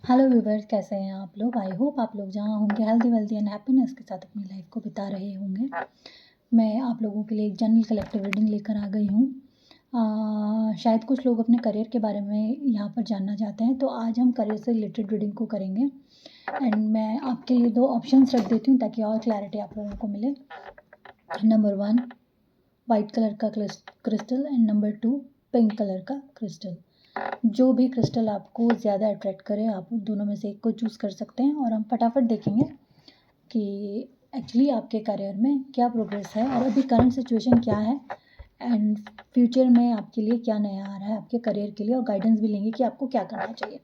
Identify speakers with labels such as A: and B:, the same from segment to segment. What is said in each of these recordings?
A: Hello viewers, कैसे हैं आप लोग। आई होप आप लोग जहाँ होंगे हेल्दी वेल्दी एंड हैप्पीनेस के साथ अपनी लाइफ को बिता रहे होंगे। मैं आप लोगों के लिए एक जनरल कलेक्टिव रीडिंग लेकर आ गई हूँ। शायद कुछ लोग अपने करियर के बारे में यहाँ पर जानना चाहते हैं, तो आज हम करियर से रिलेटेड रीडिंग को करेंगे। एंड मैं आपके लिए 2 ऑप्शंस रख देती हूँ ताकि और क्लैरिटी आप लोगों को मिले। नंबर 1 वाइट कलर का crystal and number 2 pink colour का क्रिस्टल। जो भी क्रिस्टल आपको ज़्यादा अट्रैक्ट करे, आप दोनों में से एक को चूज़ कर सकते हैं और हम फटाफट देखेंगे कि एक्चुअली आपके करियर में क्या प्रोग्रेस है और अभी करंट सिचुएशन क्या है एंड फ्यूचर में आपके लिए क्या नया आ रहा है आपके करियर के लिए, और गाइडेंस भी लेंगे कि आपको क्या करना चाहिए।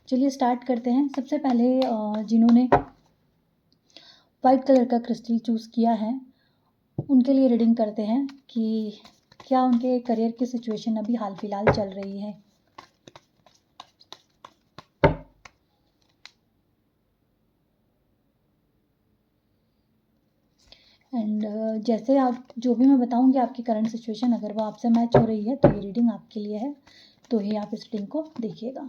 A: चलिए स्टार्ट करते हैं। सबसे पहले जिन्होंने वाइट कलर का क्रिस्टल चूज़ किया है उनके लिए रीडिंग करते हैं कि क्या उनके करियर की सिचुएशन अभी हाल फिलहाल चल रही है। एंड जैसे आप जो भी मैं बताऊंगी आपकी करंट सिचुएशन अगर वो आपसे मैच हो रही है तो ये रीडिंग आपके लिए है, तो ही आप इस रीडिंग को देखिएगा।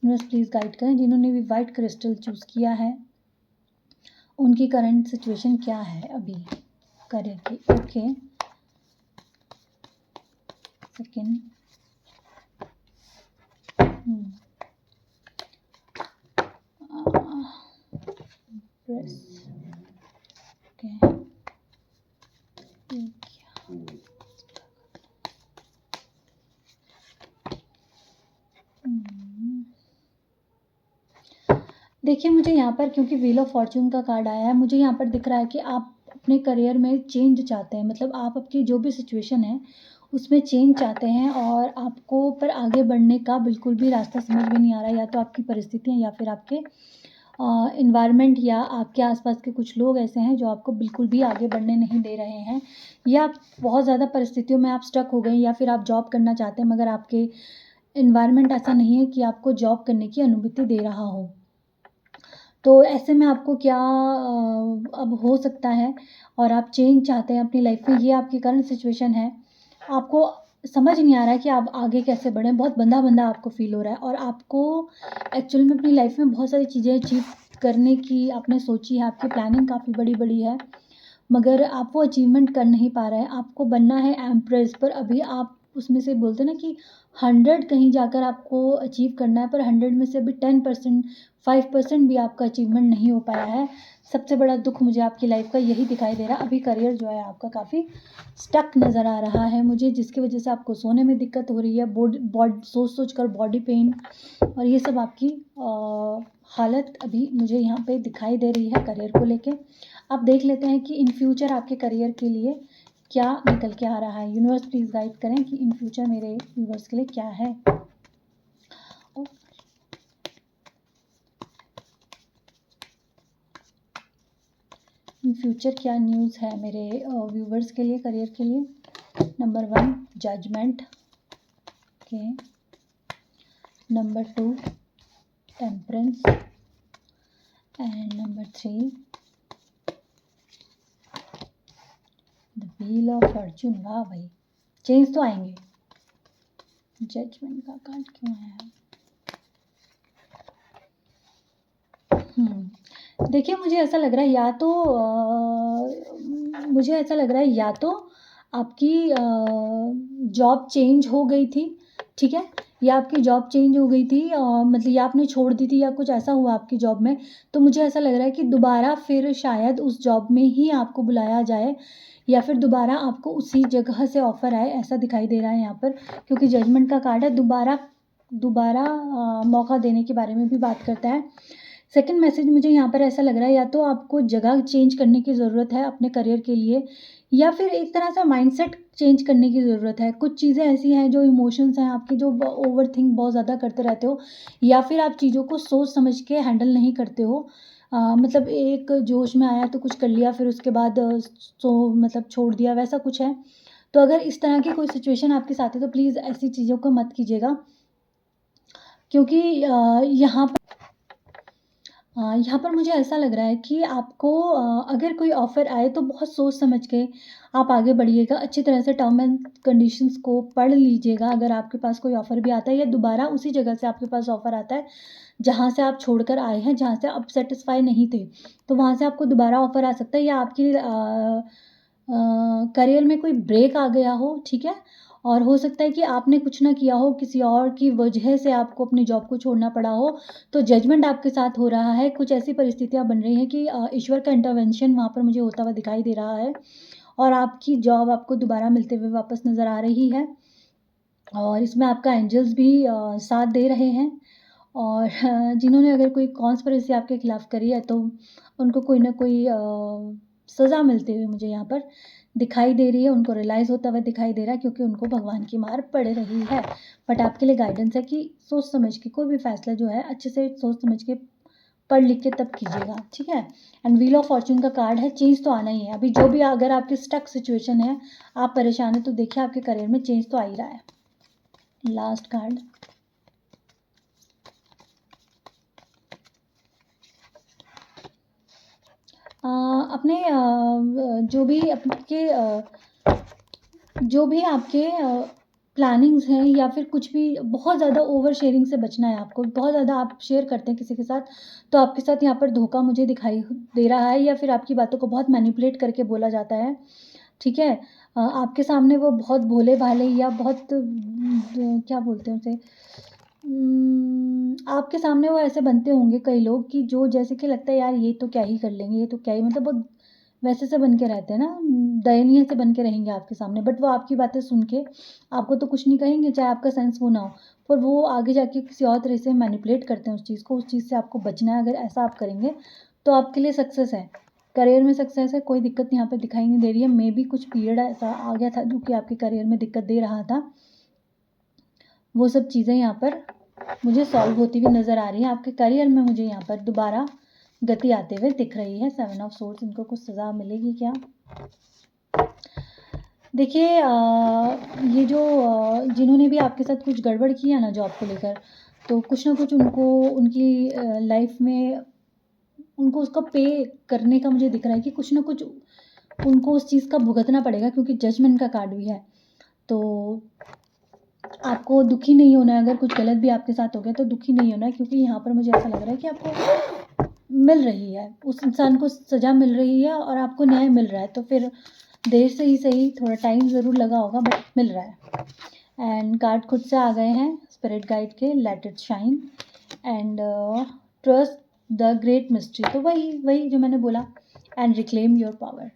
A: यूनिवर्स प्लीज़ गाइड करें जिन्होंने भी वाइट क्रिस्टल चूज़ किया है उनकी करंट सिचुएशन क्या है अभी करियर की। ओके, सेकेंड, प्रेस, ओके, देखिए मुझे यहाँ पर क्योंकि व्हील ऑफ फॉर्च्यून का कार्ड आया है, मुझे यहाँ पर दिख रहा है कि आप अपने करियर में चेंज चाहते हैं। मतलब आप आपकी जो भी सिचुएशन है उसमें चेंज चाहते हैं और आपको पर आगे बढ़ने का बिल्कुल भी रास्ता समझ में नहीं आ रहा है। या तो आपकी परिस्थितियाँ या फिर आपके इन्वायरमेंट या आपके आसपास के कुछ लोग ऐसे हैं जो आपको बिल्कुल भी आगे बढ़ने नहीं दे रहे हैं, या बहुत ज़्यादा परिस्थितियों में आप स्टक हो गए, या फिर आप जॉब करना चाहते हैं मगर आपके इन्वायरमेंट ऐसा नहीं है कि आपको जॉब करने की अनुमति दे रहा हो। तो ऐसे में आपको क्या अब हो सकता है और आप चेंज चाहते हैं अपनी लाइफ में, ये आपकी करंट सिचुएशन है। आपको समझ नहीं आ रहा है कि आप आगे कैसे बढ़ें, बहुत बंधा-बंधा आपको फ़ील हो रहा है और आपको एक्चुअल में अपनी लाइफ में बहुत सारी चीज़ें अचीव करने की आपने सोची है, आपकी प्लानिंग काफ़ी बड़ी-बड़ी है, मगर आप वो अचीवमेंट कर नहीं पा रहे हैं। आपको बनना है एम्प्रेस, पर अभी आप उसमें से बोलते हैं ना कि 100 कहीं जाकर आपको अचीव करना है, पर 100 में से अभी 10%, 5% भी आपका अचीवमेंट नहीं हो पाया है। सबसे बड़ा दुःख मुझे आपकी लाइफ का यही दिखाई दे रहा है। अभी करियर जो है आपका काफ़ी स्टक नज़र आ रहा है मुझे, जिसकी वजह से आपको सोने में दिक्कत हो रही है, सोच कर बॉडी पेन और ये सब आपकी हालत अभी मुझे यहाँ पे दिखाई दे रही है करियर को लेके। अब देख लेते हैं कि इन फ्यूचर आपके करियर के लिए क्या निकल के आ रहा है। यूनिवर्स प्लीज़ गाइड करें कि इन फ्यूचर मेरे व्यूवर्स के लिए क्या है। इन फ्यूचर क्या न्यूज़ है मेरे व्यूवर्स के लिए करियर के लिए। Number 1 judgment, okay, number 2 temperance and number 3 the wheel of fortune. वाह भाई, चेंज तो आएंगे। जजमेंट का कार्ड क्यों आया? देखिए मुझे ऐसा लग रहा है या तो आपकी जॉब चेंज हो गई थी, ठीक है, या आपकी जॉब चेंज हो गई थी, मतलब या आपने छोड़ दी थी या कुछ ऐसा हुआ आपकी जॉब में। तो मुझे ऐसा लग रहा है कि दोबारा फिर शायद उस जॉब में ही आपको बुलाया जाए या फिर दोबारा आपको उसी जगह से ऑफ़र आए, ऐसा दिखाई दे रहा है यहाँ पर, क्योंकि जजमेंट का कार्ड है। दोबारा मौका देने के बारे में भी बात करता है। सेकंड मैसेज मुझे यहाँ पर ऐसा लग रहा है या तो आपको जगह चेंज करने की ज़रूरत है अपने करियर के लिए, या फिर एक तरह से माइंडसेट चेंज करने की ज़रूरत है। कुछ चीज़ें ऐसी हैं जो इमोशंस हैं आपके, जो ओवरथिंक बहुत ज़्यादा करते रहते हो, या फिर आप चीज़ों को सोच समझ के हैंडल नहीं करते हो। मतलब एक जोश में आया तो कुछ कर लिया, फिर उसके बाद मतलब छोड़ दिया, वैसा कुछ है। तो अगर इस तरह की कोई सिचुएशन आपके साथ है तो प्लीज़ ऐसी चीज़ों को मत कीजिएगा, क्योंकि यहाँ यहाँ पर मुझे ऐसा लग रहा है कि आपको अगर कोई ऑफ़र आए तो बहुत सोच समझ के आप आगे बढ़िएगा। अच्छी तरह से टर्म एंड कंडीशंस को पढ़ लीजिएगा। अगर आपके पास कोई ऑफ़र भी आता है या दोबारा उसी जगह से आपके पास ऑफ़र आता है, जहाँ से आप छोड़कर आए हैं, जहाँ से आप सैटिस्फ़ाई नहीं थे, तो वहाँ से आपको दोबारा ऑफ़र आ सकता है या आपकी करियर में कोई ब्रेक आ गया हो, ठीक है? और हो सकता है कि आपने कुछ ना किया हो, किसी और की वजह से आपको अपनी जॉब को छोड़ना पड़ा हो, तो जजमेंट आपके साथ हो रहा है। कुछ ऐसी परिस्थितियाँ बन रही हैं कि ईश्वर का इंटरवेंशन वहाँ पर मुझे होता हुआ दिखाई दे रहा है और आपकी जॉब आपको दोबारा मिलते हुए वापस नज़र आ रही है। और इसमें आपका एंजल्स भी साथ दे रहे हैं और जिन्होंने अगर कोई कॉन्स्पिरेसी आपके खिलाफ़ करी है तो उनको कोई ना कोई सज़ा मिलते हुए मुझे यहाँ पर दिखाई दे रही है, उनको रियलाइज़ होता हुआ दिखाई दे रहा है क्योंकि उनको भगवान की मार पड़ रही है। बट आपके लिए गाइडेंस है कि सोच समझ के कोई भी फ़ैसला जो है अच्छे से सोच समझ के पढ़ लिख के तब कीजिएगा, ठीक है? एंड व्हील ऑफ फॉर्च्यून का कार्ड है, चेंज तो आना ही है। अभी जो भी अगर आपकी स्टक सिचुएशन है, आप परेशान हैं तो देखिए आपके करियर में चेंज तो आ ही रहा है। लास्ट कार्ड अपने जो भी आपके प्लानिंग्स हैं या फिर कुछ भी बहुत ज़्यादा ओवर शेयरिंग से बचना है आपको। बहुत ज़्यादा आप शेयर करते हैं किसी के साथ, तो आपके साथ यहाँ पर धोखा मुझे दिखाई दे रहा है या फिर आपकी बातों को बहुत मैनिपुलेट करके बोला जाता है, ठीक है? आपके सामने वो बहुत भोले-भाले या बहुत क्या बोलते हैं उसे आपके सामने वो ऐसे बनते होंगे कई लोग कि जो जैसे कि लगता है यार ये तो क्या ही कर लेंगे, ये तो क्या ही मतलब बहुत वैसे से बन के रहते हैं ना, दयनीय से बन के रहेंगे आपके सामने। बट वो आपकी बातें सुन के आपको तो कुछ नहीं कहेंगे, चाहे आपका सेंस वो ना हो। पर वो आगे जाके किसी और तरह से मैनिपुलेट करते हैं उस चीज़ को, उस चीज़ से आपको बचना है। अगर ऐसा आप करेंगे, तो आपके लिए सक्सेस है। करियर में सक्सेस है, कोई दिक्कत यहाँ पे दिखाई नहीं दे रही है। मेबी कुछ पीरियड ऐसा आ गया था जो कि आपके करियर में दिक्कत दे रहा था। वो सब चीज़ें यहाँ पर मुझे सॉल्व होती हुई नज़र आ रही हैं। आपके करियर में मुझे यहाँ पर दोबारा गति आते हुए दिख रही है। 7 ऑफ सोर्ड्स, इनको कुछ सज़ा मिलेगी क्या? देखिए ये जो जिन्होंने भी आपके साथ कुछ गड़बड़ किया ना जॉब को लेकर, तो कुछ ना कुछ उनको उनकी लाइफ़ में उनको उसका पे करने का मुझे दिख रहा है कि कुछ ना कुछ उनको उस चीज़ का भुगतना पड़ेगा क्योंकि जजमेंट का कार्ड भी है। तो आपको दुखी नहीं होना है, अगर कुछ गलत भी आपके साथ हो गया तो दुखी नहीं होना है क्योंकि यहाँ पर मुझे ऐसा लग रहा है कि आपको मिल रही है, उस इंसान को सज़ा मिल रही है और आपको न्याय मिल रहा है। तो फिर देर से ही सही, थोड़ा टाइम ज़रूर लगा होगा बट मिल रहा है। एंड कार्ड खुद से आ गए हैं स्पिरिट गाइड के, let it shine and trust the great mystery. तो वही जो मैंने बोला, एंड रिक्लेम योर पावर।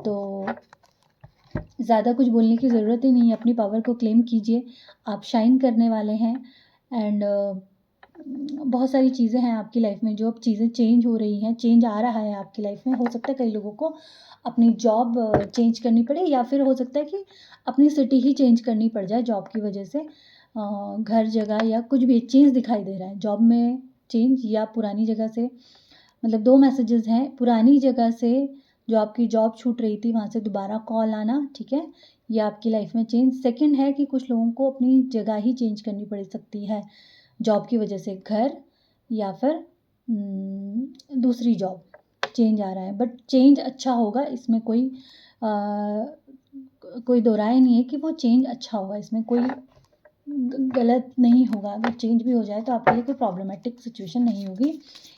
A: तो ज़्यादा कुछ बोलने की ज़रूरत ही नहीं है, अपनी पावर को क्लेम कीजिए। आप शाइन करने वाले हैं एंड बहुत सारी चीज़ें हैं आपकी लाइफ में जो अब चीज़ें चेंज हो रही हैं, चेंज आ रहा है आपकी लाइफ में। हो सकता है कई लोगों को अपनी जॉब चेंज करनी पड़े या फिर हो सकता है कि अपनी सिटी ही चेंज करनी पड़ जाए जॉब की वजह से। घर, जगह या कुछ भी चेंज दिखाई दे रहा है। जॉब में चेंज या पुरानी जगह से, मतलब 2 मैसेजेस हैं। पुरानी जगह से जो आपकी जॉब छूट रही थी वहाँ से दोबारा कॉल आना, ठीक है? ये आपकी लाइफ में चेंज। सेकंड है कि कुछ लोगों को अपनी जगह ही चेंज करनी पड़ सकती है जॉब की वजह से, घर या फिर दूसरी जॉब चेंज आ रहा है। बट चेंज अच्छा होगा, इसमें कोई दो राय नहीं है कि वो चेंज अच्छा होगा, इसमें कोई गलत नहीं होगा। अगर चेंज भी हो जाए तो आपके लिए कोई प्रॉब्लमेटिक सिचुएशन नहीं होगी।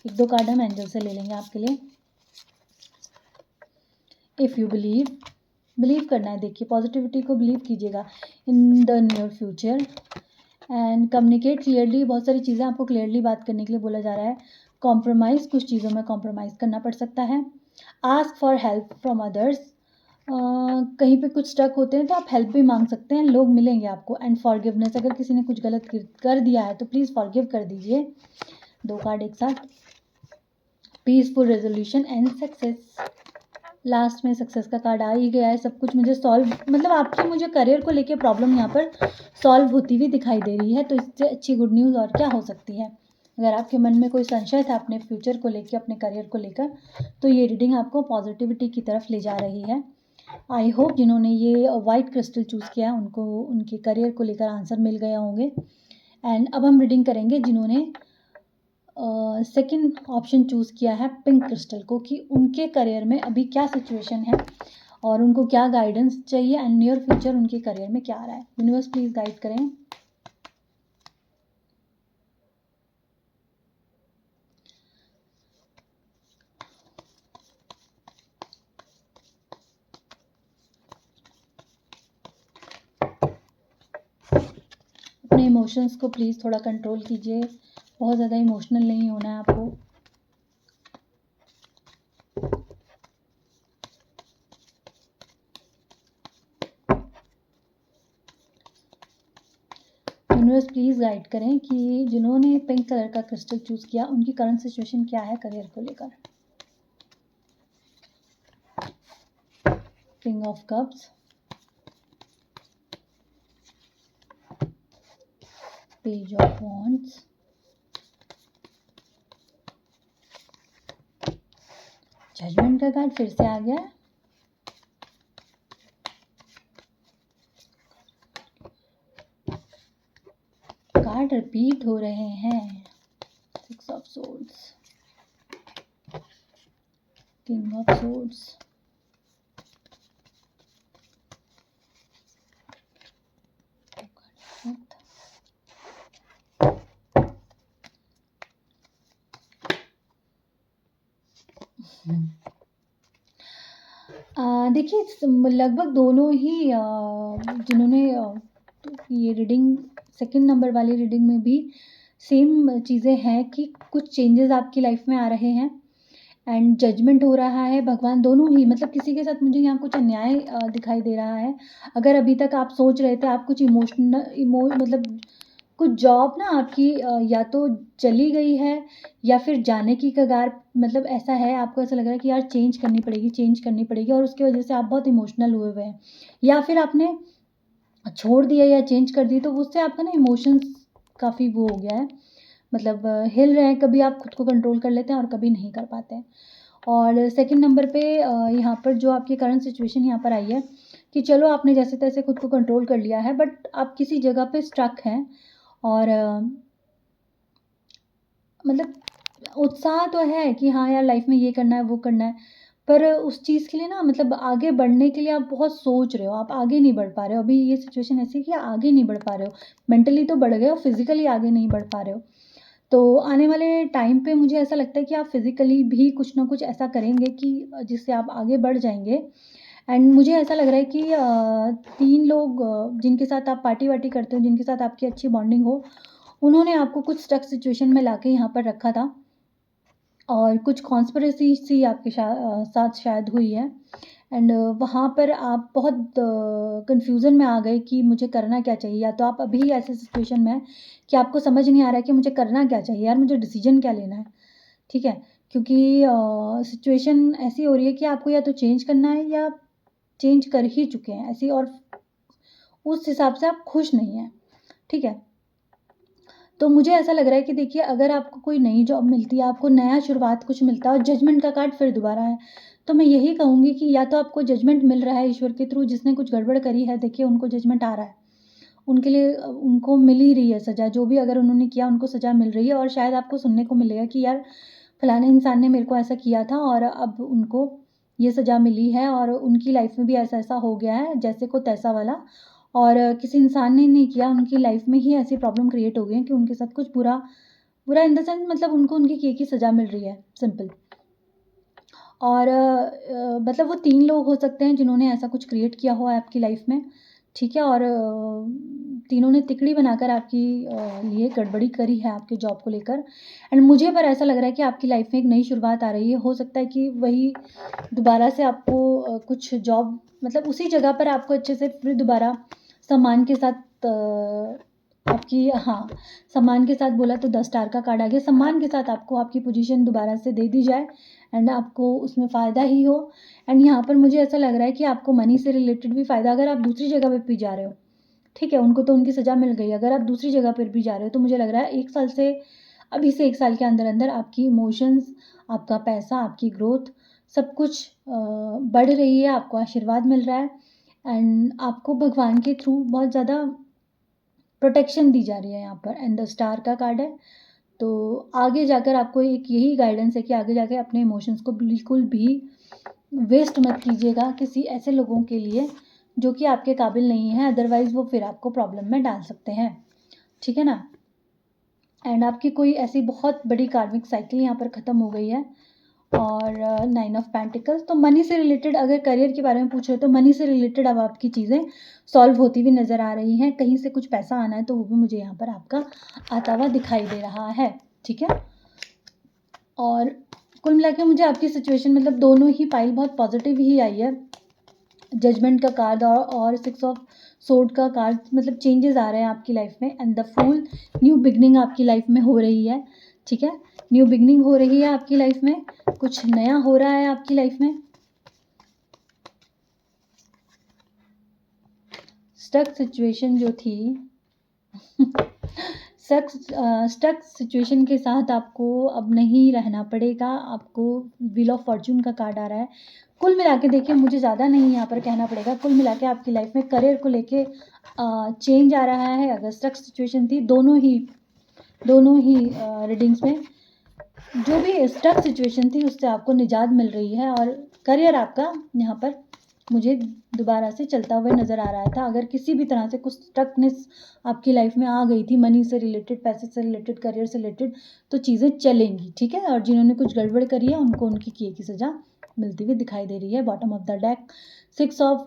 A: 1-2 कार्ड हम एंजल से ले लेंगे आपके लिए। इफ़ यू बिलीव करना है, देखिए पॉजिटिविटी को बिलीव कीजिएगा in the near future and communicate clearly. बहुत सारी चीज़ें आपको क्लियरली बात करने के लिए बोला जा रहा है। कॉम्प्रोमाइज़, कुछ चीज़ों में कॉम्प्रोमाइज़ करना पड़ सकता है। Ask for help from others, कहीं पे कुछ स्टक होते हैं तो आप हेल्प भी मांग सकते हैं, लोग मिलेंगे आपको। एंड फॉरगिवनेस, अगर किसी ने कुछ गलत कर दिया है तो प्लीज़ फॉरगिव कर दीजिए। 2 कार्ड एक साथ, peaceful resolution and success. Last में सक्सेस का कार्ड आ ही गया है। सब कुछ मुझे सॉल्व, मतलब आपकी मुझे करियर को लेके प्रॉब्लम यहाँ पर सॉल्व होती हुई दिखाई दे रही है। तो इससे अच्छी गुड न्यूज़ और क्या हो सकती है। अगर आपके मन में कोई संशय था अपने फ्यूचर को लेकर, अपने करियर को लेकर, तो ये रीडिंग आपको पॉजिटिविटी की तरफ ले जा रही है। आई होप जिन्होंने ये वाइट क्रिस्टल चूज़ किया उनको उनके करियर को लेकर आंसर मिल गया होंगे। एंड अब हम रीडिंग करेंगे जिन्होंने सेकंड ऑप्शन चूज़ किया है पिंक क्रिस्टल को कि उनके करियर में अभी क्या सिचुएशन है और उनको क्या गाइडेंस चाहिए एंड नियर फ्यूचर उनके करियर में क्या आ रहा है। यूनिवर्स प्लीज़ गाइड करें। अपने इमोशंस को प्लीज़ थोड़ा कंट्रोल कीजिए, बहुत ज़्यादा इमोशनल नहीं होना है आपको। यूनिवर्स प्लीज़ गाइड करें कि जिन्होंने पिंक कलर का क्रिस्टल चूज़ किया उनकी करंट सिचुएशन क्या है करियर को लेकर। King of cups, page of wands, judgment का कार्ड फिर से आ गया। कार्ड रिपीट हो रहे हैं। Six of swords, king of swords, देखिए लगभग दोनों ही जिन्होंने ये रीडिंग सेकंड नंबर वाली रीडिंग में भी सेम चीज़ें हैं कि कुछ चेंजेस आपकी लाइफ में आ रहे हैं एंड जजमेंट हो रहा है। भगवान दोनों ही मतलब किसी के साथ मुझे यहाँ कुछ अन्याय दिखाई दे रहा है। अगर अभी तक आप सोच रहे थे आप कुछ मतलब कुछ जॉब ना आपकी या तो चली गई है या फिर जाने की कगार, मतलब ऐसा है आपको ऐसा लग रहा है कि यार चेंज करनी पड़ेगी और उसकी वजह से आप बहुत इमोशनल हुए हुए हैं या फिर आपने छोड़ दिया या चेंज कर दी तो उससे आपका ना इमोशंस काफ़ी वो हो गया है, मतलब हिल रहे हैं। कभी आप खुद को कंट्रोल कर लेते हैं और कभी नहीं कर पाते हैं। और सेकंड नंबर पे यहाँ पर जो आपकी करंट सिचुएशन यहाँ पर आई है कि चलो आपने जैसे तैसे खुद को कंट्रोल कर लिया है बट आप किसी जगह पे स्ट्रक हैं और मतलब उत्साह तो है कि हाँ यार लाइफ में ये करना है वो करना है, पर उस चीज़ के लिए ना मतलब आगे बढ़ने के लिए आप बहुत सोच रहे हो, आप आगे नहीं बढ़ पा रहे हो। अभी ये सिचुएशन ऐसी है कि आगे नहीं बढ़ पा रहे हो, मेंटली तो बढ़ गए हो, फिजिकली आगे नहीं बढ़ पा रहे हो। तो आने वाले टाइम पे मुझे ऐसा लगता है कि आप फिजिकली भी कुछ ना कुछ ऐसा करेंगे कि जिससे आप आगे बढ़ जाएंगे। एंड मुझे ऐसा लग रहा है कि 3 लोग जिनके साथ आप पार्टी वार्टी करते हो, जिनके साथ आपकी अच्छी बॉन्डिंग हो, उन्होंने आपको कुछ स्टक सिचुएशन में लाके यहाँ पर रखा था और कुछ कॉन्स्पिरेसी सी आपके साथ शायद हुई है एंड वहाँ पर आप बहुत कन्फ्यूज़न में आ गए कि मुझे करना क्या चाहिए। या तो आप अभी ऐसे सिचुएशन में हैं कि आपको समझ नहीं आ रहा है कि मुझे करना क्या चाहिए, यार मुझे डिसीजन क्या लेना है, ठीक है? क्योंकि सिचुएशन ऐसी हो रही है कि आपको या तो चेंज करना है या चेंज कर ही चुके हैं ऐसी, और उस हिसाब से आप खुश नहीं हैं, ठीक है? तो मुझे ऐसा लग रहा है कि देखिए अगर आपको कोई नई जॉब मिलती है, आपको नया शुरुआत कुछ मिलता है और जजमेंट का कार्ड फिर दोबारा है, तो मैं यही कहूँगी कि या तो आपको जजमेंट मिल रहा है ईश्वर के थ्रू, जिसने कुछ गड़बड़ करी है देखिए उनको जजमेंट आ रहा है। उनके लिए उनको मिल ही रही है सज़ा, जो भी अगर उन्होंने किया उनको सज़ा मिल रही है और शायद आपको सुनने को मिलेगा कि यार फलाने इंसान ने मेरे को ऐसा किया था और अब उनको ये सज़ा मिली है और उनकी लाइफ में भी ऐसा-ऐसा हो गया है, जैसे को तैसा वाला। और किसी इंसान ने नहीं किया, उनकी लाइफ में ही ऐसी प्रॉब्लम क्रिएट हो गई है कि उनके साथ कुछ बुरा बुरा इन द सेंस मतलब उनको उनके किए की सज़ा मिल रही है, सिंपल। और मतलब वो 3 लोग हो सकते हैं जिन्होंने ऐसा कुछ क्रिएट किया हो आपकी लाइफ में, ठीक है? और तीनों ने तिकड़ी बनाकर आपकी लिए गड़बड़ी करी है आपके जॉब को लेकर एंड मुझे पर ऐसा लग रहा है कि आपकी लाइफ में एक नई शुरुआत आ रही है। हो सकता है कि वही दोबारा से आपको कुछ जॉब मतलब उसी जगह पर आपको अच्छे से फिर दोबारा सम्मान के साथ आपकी हाँ, सम्मान के साथ बोला तो 10 स्टार का कार्ड आ गया। सम्मान के साथ आपको आपकी पोजीशन दोबारा से दे दी जाए एंड आपको उसमें फ़ायदा ही हो। एंड यहाँ पर मुझे ऐसा लग रहा है कि आपको मनी से रिलेटेड भी फ़ायदा, अगर आप दूसरी जगह पे भी जा रहे हो, ठीक है? उनको तो उनकी सज़ा मिल गई, अगर आप दूसरी जगह पर भी जा रहे हो तो मुझे लग रहा है 1 साल से अभी से 1 साल के अंदर-अंदर आपकी इमोशंस, आपका पैसा, आपकी ग्रोथ सब कुछ बढ़ रही है, आपको आशीर्वाद मिल रहा है एंड आपको भगवान के थ्रू बहुत ज़्यादा प्रोटेक्शन दी जा रही है यहाँ पर एंड द स्टार का कार्ड है। तो आगे जाकर आपको एक यही गाइडेंस है कि आगे जाके अपने इमोशंस को बिल्कुल भी वेस्ट मत कीजिएगा किसी ऐसे लोगों के लिए जो कि आपके काबिल नहीं है, अदरवाइज़ वो फिर आपको प्रॉब्लम में डाल सकते हैं, ठीक है ना। एंड आपकी कोई ऐसी बहुत बड़ी कार्मिक साइकिल यहाँ पर ख़त्म हो गई है। और 9 ऑफ पेंटिकल्स, तो मनी से रिलेटेड अगर करियर के बारे में पूछ रहे हो तो मनी से रिलेटेड अब आपकी चीज़ें सॉल्व होती हुई नज़र आ रही हैं। कहीं से कुछ पैसा आना है तो वो भी मुझे यहाँ पर आपका आता हुआ दिखाई दे रहा है, ठीक है। और कुल मिला के मुझे आपकी सिचुएशन मतलब दोनों ही पाइल बहुत पॉजिटिव ही आई है। जजमेंट का कार्ड और 6 ऑफ सोर्ड का कार्ड, मतलब चेंजेस आ रहे हैं आपकी लाइफ में। And the fool, new beginning आपकी लाइफ में हो रही है, ठीक है। न्यू बिगनिंग हो रही है आपकी लाइफ में, कुछ नया हो रहा है आपकी लाइफ में। स्टक सिचुएशन जो थी स्टक सिचुएशन के साथ आपको अब नहीं रहना पड़ेगा। आपको व्हील ऑफ फॉर्चून का कार्ड आ रहा है। कुल मिला के देखिए, मुझे ज़्यादा नहीं यहाँ पर कहना पड़ेगा, कुल मिला के आपकी लाइफ में करियर को लेके चेंज आ रहा है। अगर स्टक सिचुएशन थी, दोनों ही रीडिंग्स में जो भी स्टक सिचुएशन थी उससे आपको निजात मिल रही है और करियर आपका यहाँ पर मुझे दोबारा से चलता हुआ नज़र आ रहा था। अगर किसी भी तरह से कुछ स्टकनेस आपकी लाइफ में आ गई थी, मनी से रिलेटेड, पैसे से रिलेटेड, करियर से रिलेटेड, तो चीज़ें चलेंगी, ठीक है। और जिन्होंने कुछ गड़बड़ करी है उनको उनकी किए की सज़ा मिलती हुई दिखाई दे रही है। Bottom of the deck 6 of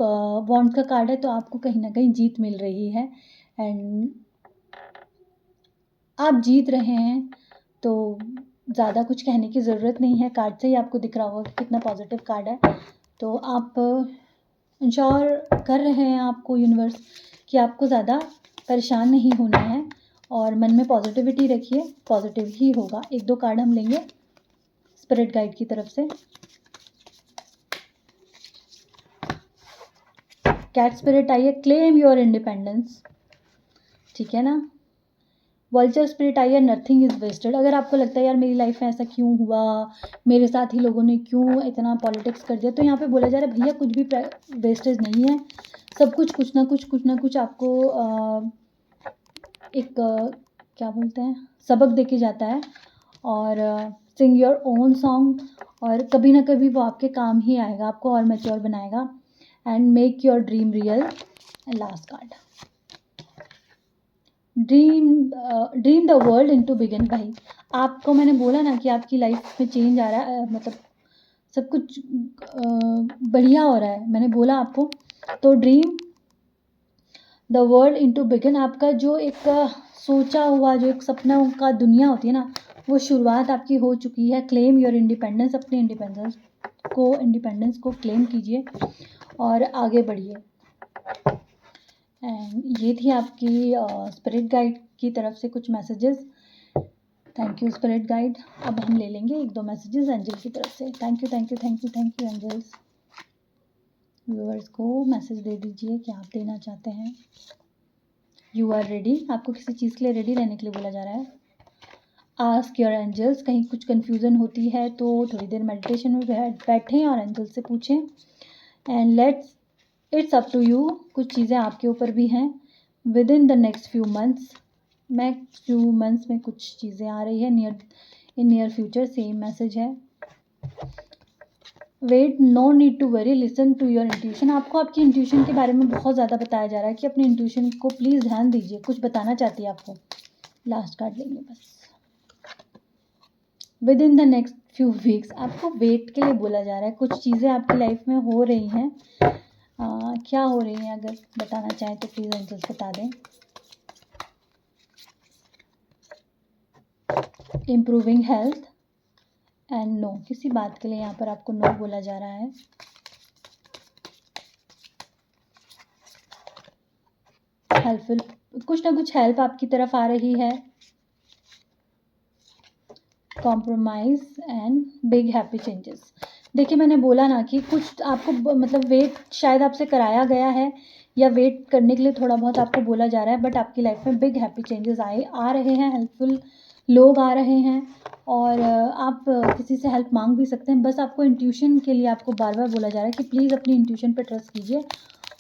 A: wand का कार्ड है, तो आपको कहीं ना कहीं जीत मिल रही है एंड आप जीत रहे हैं। तो ज़्यादा कुछ कहने की ज़रूरत नहीं है, कार्ड से ही आपको दिख रहा होगा कि कितना पॉजिटिव कार्ड है। तो आप इंश्योर कर रहे हैं आपको यूनिवर्स कि आपको ज़्यादा परेशान नहीं होना है और मन में पॉजिटिविटी रखिए, पॉजिटिव ही होगा। 1-2 कार्ड हम लेंगे स्पिरिट गाइड की तरफ से। कैट स्पिरिट आई है, क्लेम योर इंडिपेंडेंस, ठीक है ना। वल्चर स्पिरिट आई है, नथिंग इज़ वेस्टेड। अगर आपको लगता है यार मेरी लाइफ में ऐसा क्यों हुआ, मेरे साथ ही लोगों ने क्यों इतना पॉलिटिक्स कर दिया, तो यहाँ पे बोला जा रहा है भैया कुछ भी वेस्टेज नहीं है। सब कुछ कुछ ना कुछ आपको एक क्या बोलते हैं, सबक दे के जाता है। और सिंग योर ओन सॉन्ग, और कभी ना कभी वो आपके काम ही आएगा, आपको और मैच्योर बनाएगा। And make your dream real. And last card, dream the world into begin. भाई आपको मैंने बोला ना कि आपकी लाइफ में चेंज आ रहा है, मतलब सब कुछ बढ़िया हो रहा है, मैंने बोला आपको। तो dream the world into begin, आपका जो एक सोचा हुआ, जो एक सपना का दुनिया होती है ना, वो शुरुआत आपकी हो चुकी है। क्लेम योर इंडिपेंडेंस, अपनी इंडिपेंडेंस को क्लेम कीजिए और आगे बढ़िए। एंड ये थी आपकी स्पिरिट गाइड की तरफ से कुछ messages. Thank you spirit guide. अब हम ले लेंगे 1-2 मैसेजेस एंजल की तरफ से। Thank you angels. व्यूअर्स को मैसेज दे दीजिए कि आप देना चाहते हैं। यू आर रेडी, आपको किसी चीज़ के लिए रेडी रहने के लिए बोला जा रहा है। आस्क योर एंजल्स, कहीं कुछ कन्फ्यूज़न होती है तो थोड़ी देर मेडिटेशन में बैठें और एंजल से पूछें। And it's up to you, कुछ चीज़ें आपके ऊपर भी हैं। Within the next few months में कुछ चीज़ें आ रही है, नियर फ्यूचर, सेम मैसेज है। Wait, no need to worry, listen to your intuition. आपको आपकी इंट्यूशन के बारे में बहुत ज़्यादा बताया जा रहा है कि अपने इंट्यूशन को प्लीज़ ध्यान दीजिए, कुछ बताना चाहती है आपको। लास्ट कार्ड लेंगे बस। With in the next few weeks, आपको वेट के लिए बोला जा रहा है। कुछ चीज़ें आपकी लाइफ में हो रही हैं, क्या हो रही हैं अगर बताना चाहें तो प्लीज़ एंजल्स बता दें। इम्प्रूविंग हेल्थ एंड नो, किसी बात के लिए यहाँ पर आपको नो बोला जा रहा है। हेल्पफुल, कुछ ना कुछ हेल्प आपकी तरफ आ रही है। Compromise and big happy changes. देखिए मैंने बोला ना कि कुछ आपको मतलब वेट शायद आपसे कराया गया है या वेट करने के लिए थोड़ा बहुत आपको बोला जा रहा है, बट आपकी लाइफ में बिग हैप्पी चेंजेस आ रहे हैं। हेल्पफुल लोग आ रहे हैं और आप किसी से हेल्प मांग भी सकते हैं। बस आपको इंट्यूशन के लिए आपको बार बार बोला जा रहा है कि प्लीज़ अपनी इंट्यूशन पर ट्रस्ट कीजिए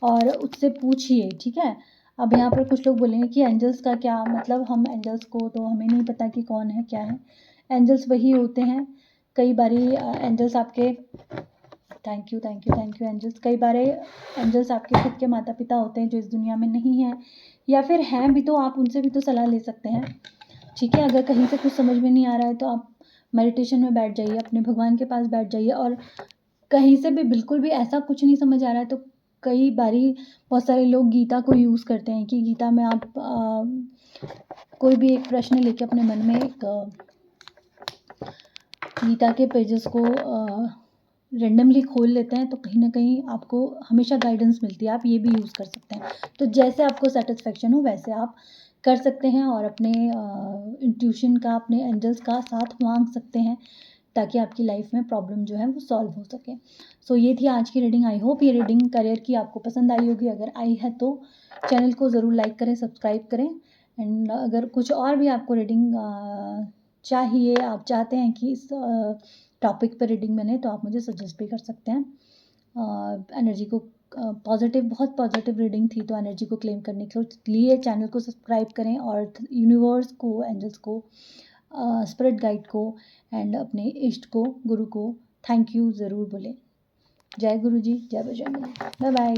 A: और उससे पूछिए, ठीक है। अब यहाँ पर कुछ लोग बोलेंगे कि एंजल्स का क्या मतलब, हम एंजल्स को तो हमें नहीं पता कि कौन है क्या है। एंजल्स वही होते हैं, कई बारी एंजल्स आपके, थैंक यू एंजल्स, कई बारे एंजल्स आपके खुद के माता पिता होते हैं जो इस दुनिया में नहीं हैं, या फिर हैं भी तो आप उनसे भी तो सलाह ले सकते हैं। ठीक है, अगर कहीं से कुछ समझ में नहीं आ रहा है तो आप मेडिटेशन में बैठ जाइए, अपने भगवान के पास बैठ जाइए, और कहीं से भी बिल्कुल भी ऐसा कुछ नहीं समझ आ रहा है तो कई बारी बहुत सारे लोग गीता को यूज़ करते हैं कि गीता में आप कोई भी एक प्रश्न लेके अपने मन में एक गीता के पेजेस को रेंडमली खोल लेते हैं, तो कहीं ना कहीं आपको हमेशा गाइडेंस मिलती है। आप ये भी यूज़ कर सकते हैं, तो जैसे आपको सेटिस्फेक्शन हो वैसे आप कर सकते हैं, और अपने इंट्यूशन का, अपने एंजल्स का साथ मांग सकते हैं, ताकि आपकी लाइफ में प्रॉब्लम जो है वो सॉल्व हो सके। सो ये थी आज की रीडिंग। आई होप ये रीडिंग करियर की आपको पसंद आई होगी। अगर आई है तो चैनल को ज़रूर लाइक करें, सब्सक्राइब करें, एंड अगर कुछ और भी आपको रीडिंग चाहिए, आप चाहते हैं कि इस टॉपिक पर रीडिंग बने, तो आप मुझे सजेस्ट भी कर सकते हैं। एनर्जी को पॉजिटिव, बहुत पॉजिटिव रीडिंग थी, तो एनर्जी को क्लेम करने के लिए चैनल को सब्सक्राइब करें, और यूनिवर्स को, एंजल्स को, स्पिरिट गाइड को, एंड अपने इष्ट को, गुरु को थैंक यू ज़रूर बोलें। जय गुरु जी, जय बजरंगबली, बाय बाय।